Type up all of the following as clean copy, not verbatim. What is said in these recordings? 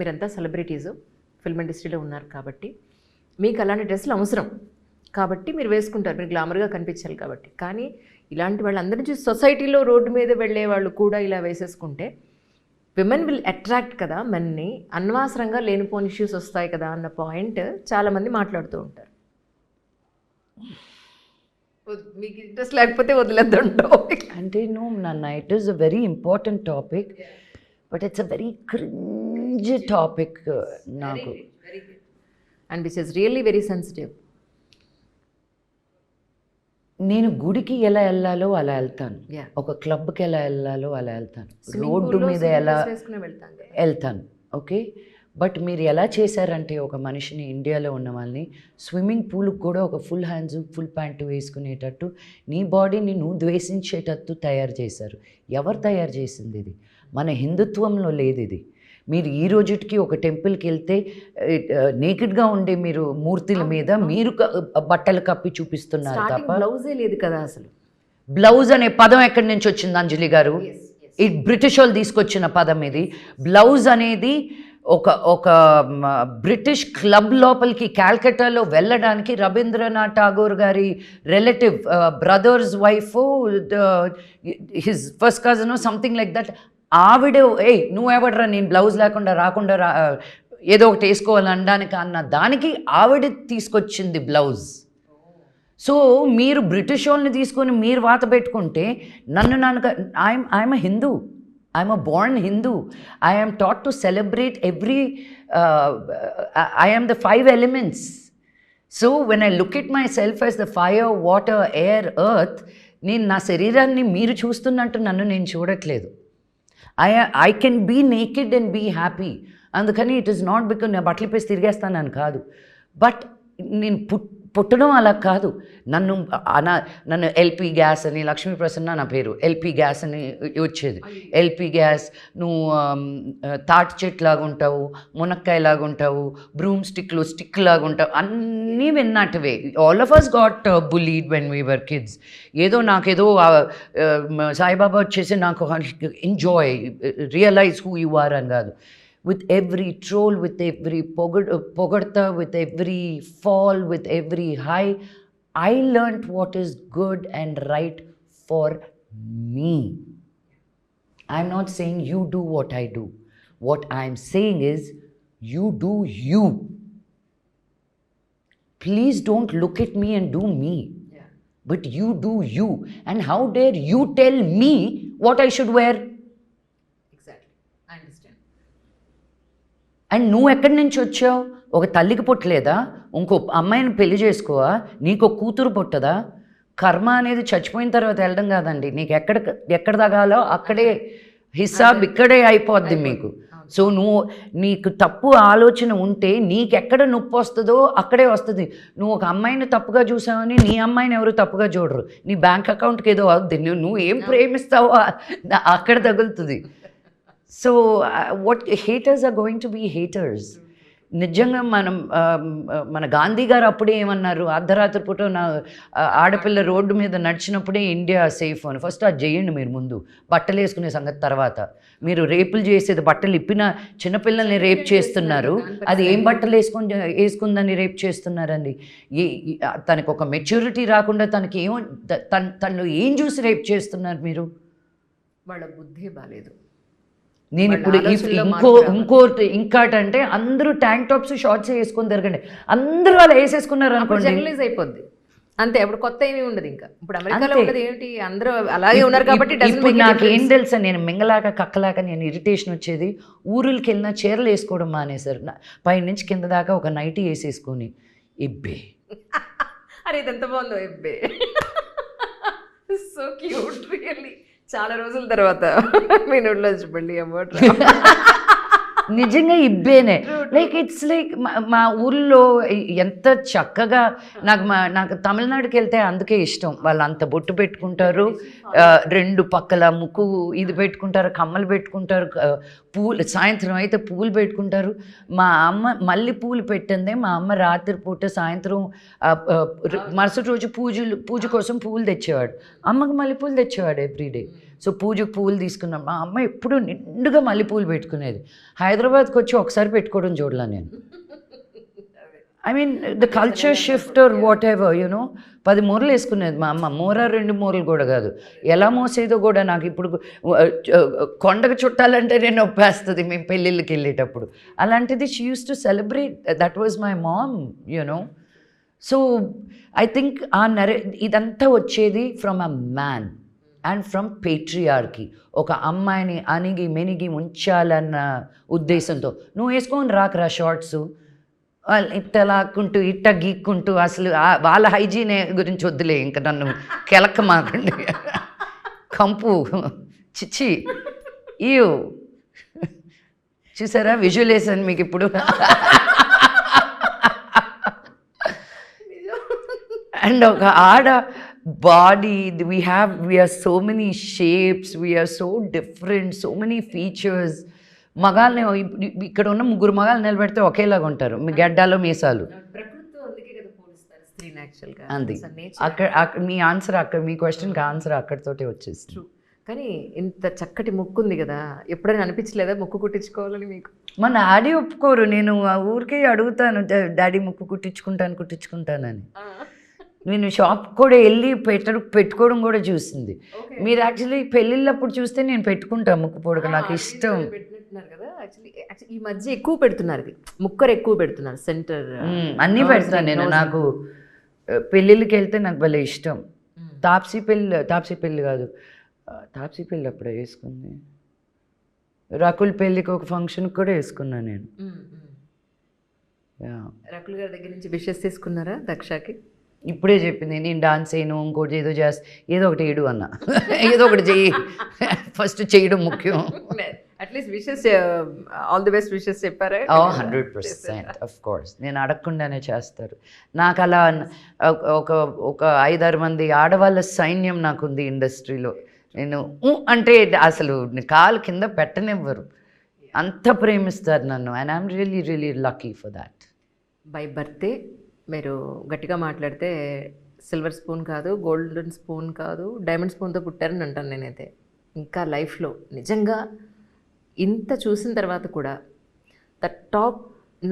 మీరంతా celebrities, film ఇండస్ట్రీలో ఉన్నారు కాబట్టి మీకు అలాంటి డ్రెస్సులు అవసరం కాబట్టి మీరు వేసుకుంటారు, మీరు గ్లామర్గా కనిపించాలి కాబట్టి. కానీ ఇలాంటి వాళ్ళందరినీ చూసి సొసైటీలో రోడ్డు మీద వెళ్ళే వాళ్ళు కూడా ఇలా వేసేసుకుంటే విమెన్ విల్ అట్రాక్ట్ కదా మెన్ని, అనవసరంగా లేనిపోని ఇష్యూస్ వస్తాయి కదా అన్న పాయింట్ చాలామంది మాట్లాడుతూ ఉంటారు. మీకు ఇంట్రెస్ట్ లేకపోతే వదిలేద్దాం టాపిక్. అంటే నాన్న it is a very important topic, but it's a very cringe topic నాకు. And which is really very sensitive. నేను గుడికి ఎలా వెళ్ళాలో అలా వెళ్తాను, ఒక క్లబ్కి ఎలా వెళ్ళాలో అలా వెళ్తాను, రోడ్డు మీద ఎలా వెళ్తాను. ఓకే, బట్ మీరు ఎలా చేశారంటే ఒక మనిషిని, ఇండియాలో ఉన్న వాళ్ళని స్విమ్మింగ్ పూల్కి కూడా ఒక ఫుల్ హ్యాండ్స్ ఫుల్ ప్యాంటు వేసుకునేటట్టు నీ బాడీని నువ్వు ద్వేషించేటట్టు తయారు చేశారు. ఎవరు తయారు చేసింది ఇది? మన హిందుత్వంలో లేదు ఇది. మీరు ఈ రోజుకి ఒక టెంపుల్కి వెళ్తే నేకెడ్గా ఉండే మీరు మూర్తుల మీద మీరు బట్టలు కప్పి చూపిస్తున్నారు తప్ప బ్లౌజే లేదు కదా అసలు. బ్లౌజ్ అనే పదం ఎక్కడి నుంచి వచ్చింది అంజలి గారు? ఈ బ్రిటిష్ వాళ్ళు తీసుకొచ్చిన పదం ఇది. బ్లౌజ్ అనేది ఒక బ్రిటిష్ క్లబ్ లోపలికి క్యాల్కటాలో వెళ్ళడానికి రవీంద్రనాథ్ ఠాగూర్ గారి relative brother's wife, his first cousin something like that, ఆవిడ నువ్వెవడరా నేను బ్లౌజ్ లేకుండా రాకుండా ఏదో ఒకటి వేసుకోవాలి అనడానికి అన్న దానికి ఆవిడ తీసుకొచ్చింది బ్లౌజ్. సో మీరు బ్రిటిష్ వాళ్ళని తీసుకొని మీరు వాత పెట్టుకుంటే I'm a Hindu, I'm a born Hindu. I am taught to celebrate I am the 5 elements. So when I look at myself as the fire, water, air, earth, నేను నా శరీరాన్ని మీరు చూస్తున్నట్టు నన్ను నేను చూడట్లేదు. I can be naked and be happy. అందుకని it is not because నేను బట్టలు పేసి తిరిగేస్తానని కాదు, బట్ నేను పుట్టడం అలా కాదు. నన్ను ఎల్పి గ్యాస్ అని, లక్ష్మీ ప్రసన్న నా పేరు, ఎల్పి గ్యాస్ అని వచ్చేది. ఎల్పి గ్యాస్, నువ్వు తాటి చెట్టు లాగా ఉంటావు, మునక్కాయ లాగా ఉంటావు, బ్రూమ్ స్టిక్ లాగా ఉంటావు, అన్నీ విన్నట్టువే. All of us got bullied when we were kids. నాకేదో సాయిబాబా వచ్చేసి నాకు enjoy, realize who you are అని కాదు. With every troll, with every pogarta, with every fall, with every high, I learnt what is good and right for me. I'm not saying you do what I do. What I'm saying is you do you. Please don't look at me and do me. Yeah. But you do you. And how dare you tell me what I should wear? And నువ్వు ఎక్కడి నుంచి వచ్చావు? ఒక తల్లికి పుట్టలేదా? ఇంకో అమ్మాయిని పెళ్లి చేసుకోవా? నీకు కూతురు పుట్టదా? కర్మ అనేది చచ్చిపోయిన తర్వాత వెళ్ళడం కాదండి. నీకు ఎక్కడ తగాలో అక్కడే హిసాబ్ ఇక్కడే అయిపోద్ది మీకు. సో నీకు తప్పు ఆలోచన ఉంటే నీకెక్కడ నొప్పి వస్తుందో అక్కడే వస్తుంది. నువ్వు ఒక అమ్మాయిని తప్పుగా చూసావని నీ అమ్మాయిని ఎవరు తప్పుగా చూడరు. నీ బ్యాంక్ అకౌంట్కి ఏదో అవుద్ది, నువ్వు ఏం ప్రేమిస్తావో అక్కడ తగులుతుంది. So what haters are going to be haters. నిజంగా మన గాంధీ గారు అప్పుడే ఏమన్నారు, అర్ధరాత్రి పూట ఆడపిల్ల రోడ్డు మీద నడిచినప్పుడే ఇండియా సేఫ్ అని. ఫస్ట్ అది చేయండి మీరు ముందు, బట్టలు వేసుకునే సంగతి తర్వాత. మీరు రేపులు చేసేది, బట్టలు ఇప్పిన చిన్నపిల్లల్ని రేప్ చేస్తున్నారు, అది ఏం బట్టలు వేసుకుందని రేప్ చేస్తున్నారండి? తనకు ఒక మెచ్యూరిటీ రాకుండా తను ఏం చూసి రేప్ చేస్తున్నారు మీరు? వాళ్ళ బుద్ధి బాలేదు. నేను ఇప్పుడు ఇంకోటంటే అందరూ ట్యాంక్ టాప్స్ షార్ట్స్ వేసుకొని తిరగండి, అందరూ అలా వేసేసుకున్నారు అనుకోండి, జనరలైజ్ అయిపోద్ది అంతే. అప్పుడు కొత్త ఏమీ ఉండదు. ఇంకా ఇప్పుడు అమెరికాలో ఉండదు ఏంటి, అందరూ అలాగే ఉన్నారు కాబట్టి. ఇప్పుడు నాకు ఏం తెలుసా, నేను మింగలాక కక్కలాక నేను ఇరిటేషన్ వచ్చేది. ఊరులకి వెళ్ళినా చీరలు వేసుకోవడం మానేశారు. పై నుంచి కింద దాకా ఒక నైటీ వేసేసుకొని ఇబ్బే. అరే ఇది ఎంత బాగుందో ఇబ్బే, సో క్యూట్ రియల్లీ. చాలా రోజుల తర్వాత మీ నోట్లో చెప్పండి అమౌంట్ నిజంగా ఇబ్బేనే. లైక్ ఇట్స్ లైక్ మా ఊళ్ళో ఎంత చక్కగా నాకు తమిళనాడుకి వెళ్తే అందుకే ఇష్టం. వాళ్ళు అంత బొట్టు పెట్టుకుంటారు, 2 పక్కల ముక్కు ఇది పెట్టుకుంటారు, కమ్మలు పెట్టుకుంటారు, పూలు సాయంత్రం అయితే పూలు పెట్టుకుంటారు. మా అమ్మ మళ్ళీ పూలు పెట్టిందే, మా అమ్మ రాత్రిపూట సాయంత్రం మరుసటి రోజు పూజ కోసం పూలు తెచ్చేవాడు. అమ్మకి మల్లెపూలు తెచ్చేవాడు ఎవ్రీడే. సో పూజకు పువ్వులు తీసుకున్నాం. మా అమ్మ ఎప్పుడు నిండుగా మల్లెపూలు పెట్టుకునేది. హైదరాబాద్కి వచ్చి ఒకసారి పెట్టుకోవడం చూడలా నేను. I mean the culture shift or whatever 10 మూరలు వేసుకునేది మా అమ్మ. 2 మూరలు కూడా కాదు, ఎలా మోసేదో కూడా నాకు ఇప్పుడు కొండకు చుట్టాలంటే నేను ఒప్పేస్తుంది మేము పెళ్ళిళ్ళకి వెళ్ళేటప్పుడు. అలాంటిది she use to celebrate, that was my mom. So I think ఇదంతా వచ్చేది from a man and from patriarchy. ఒక అమ్మాయిని అణిగి మెనిగి ఉంచాలన్న ఉద్దేశంతో. నువ్వు వేసుకొని రాకరా షార్ట్స్, వాళ్ళు ఇట్ట లాక్కుంటూ ఇట్ట గీక్కుంటూ, అసలు వాళ్ళ హైజీన్ గురించి వద్దులే, ఇంకా నన్ను కెలక్క మాకండి. కంపు చిచ్చి ఇయో చూసారా, విజువలైజేషన్ మీకు ఇప్పుడు. అండ్ ఒక ఆడ body, we are so many shapes, we are so different, so many features. మగాల్ని ఇక్కడ ఉన్న 3 మగాలు నిలబెడితే ఒకేలాగా ఉంటారు, మీ గడ్డాలు మీసాలు. అంది అక్కడ మీ ఆన్సర్, అక్కడ మీ క్వశ్చన్కి ఆన్సర్ అక్కడితోటే వచ్చేస్తుంది. కానీ ఇంత చక్కటి ముక్కు ఉంది కదా, ఎప్పుడైనా అనిపించలేదా ముక్కు కుట్టించుకోవాలని మీకు? మా డాడీ ఒప్పుకోరు. నేను ఆ ఊరికే అడుగుతాను, డాడీ ముక్కు కుట్టించుకుంటానని. నేను షాప్ కూడా వెళ్ళి పెట్టుకోవడం కూడా చూసింది. మీరు యాక్చువల్లీ పెళ్ళిళ్ళప్పుడు చూస్తే నేను పెట్టుకుంటాను ముక్కు పొడుగు, నాకు ఇష్టం. కదా యాక్చువల్లీ ఈ మధ్య ఎక్కువ పెడుతున్నారు, ఇది ముక్కరు ఎక్కువ పెడుతున్నారు, సెంటర్ అన్నీ పెడతాను నేను. నాకు పెళ్ళిళ్ళకి వెళ్తే నాకు భలే ఇష్టం. తాప్సీ పెళ్ళి కాదు, తాప్సీ పెళ్ళి అప్పుడే వేసుకుంది. రకుల్ పెళ్ళికి ఒక ఫంక్షన్కి కూడా వేసుకున్నాను నేను. రకుల్ గారి దగ్గర నుంచి విషెస్ తీసుకున్నారా దక్షకి? ఇప్పుడే చెప్పింది, నేను డాన్స్ చేయను, ఇంకోటి ఏదో చేస్తా, ఏదో ఒకటి ఏడు అన్న. ఏదో ఒకటి చెయ్యి, ఫస్ట్ చేయడం ముఖ్యం. At least wishes, all the best wishes చెప్పారా? 100% ఆఫ్ కోర్స్. నేను అడగకుండానే చేస్తారు. నాకు అలా ఒక 5-6 మంది ఆడవాళ్ళ సైన్యం నాకుంది ఇండస్ట్రీలో. నేను అంటే అసలు కాలు కింద పెట్టనివ్వరు, అంత ప్రేమిస్తారు నన్ను. And I'm really really lucky for that. By birthday మీరు గట్టిగా మాట్లాడితే సిల్వర్ స్పూన్ కాదు, గోల్డెన్ స్పూన్ కాదు, డైమండ్ స్పూన్తో పుట్టారని అంటాను నేనైతే. ఇంకా లైఫ్లో నిజంగా ఇంత చూసిన తర్వాత కూడా ద టాప్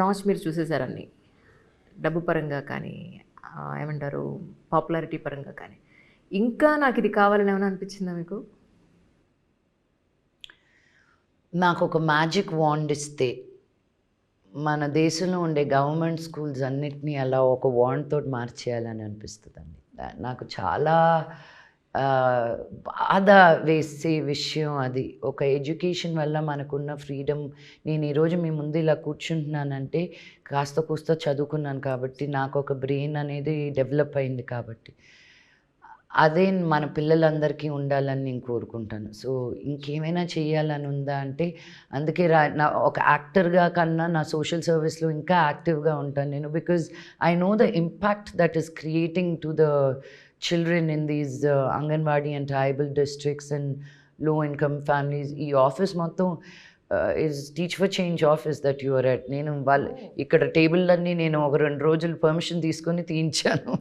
నాచ్ మీరు చూసేసారని, డబ్బు పరంగా కానీ, ఏమంటారు పాపులారిటీ పరంగా కానీ. ఇంకా నాకు ఇది కావాలని ఏమైనా అనిపించిందా మీకు? నాకు ఒక మ్యాజిక్ వాండ్ ఇస్తే మన దేశంలో ఉండే గవర్నమెంట్ స్కూల్స్ అన్నిటినీ అలా ఒక వాండ్ తోటి మార్చేయాలని అనిపిస్తుందండి. నాకు చాలా బాధ వేసే విషయం అది. ఒక ఎడ్యుకేషన్ వల్ల మనకున్న ఫ్రీడమ్, నేను ఈరోజు మీ ముందు ఇలా కూర్చుంటున్నానంటే కాస్త కూస్త చదువుకున్నాను కాబట్టి, నాకు ఒక బ్రెయిన్ అనేది డెవలప్ అయింది కాబట్టి, అదే మన పిల్లలందరికీ ఉండాలని నేను కోరుకుంటాను. సో ఇంకేమైనా చేయాలని ఉందా అంటే, అందుకే నా ఒక యాక్టర్గా కన్నా నా సోషల్ సర్వీస్లో ఇంకా యాక్టివ్గా ఉంటాను నేను. Because I know the impact that is creating to the children in these Anganwadi and tribal districts and low income families. ఈ ఆఫీస్ మొత్తం is Teach for Change office that you are at. నేను ఇక్కడ table అన్నీ నేను ఒక 2 రోజులు permission తీసుకొని తీయించాను.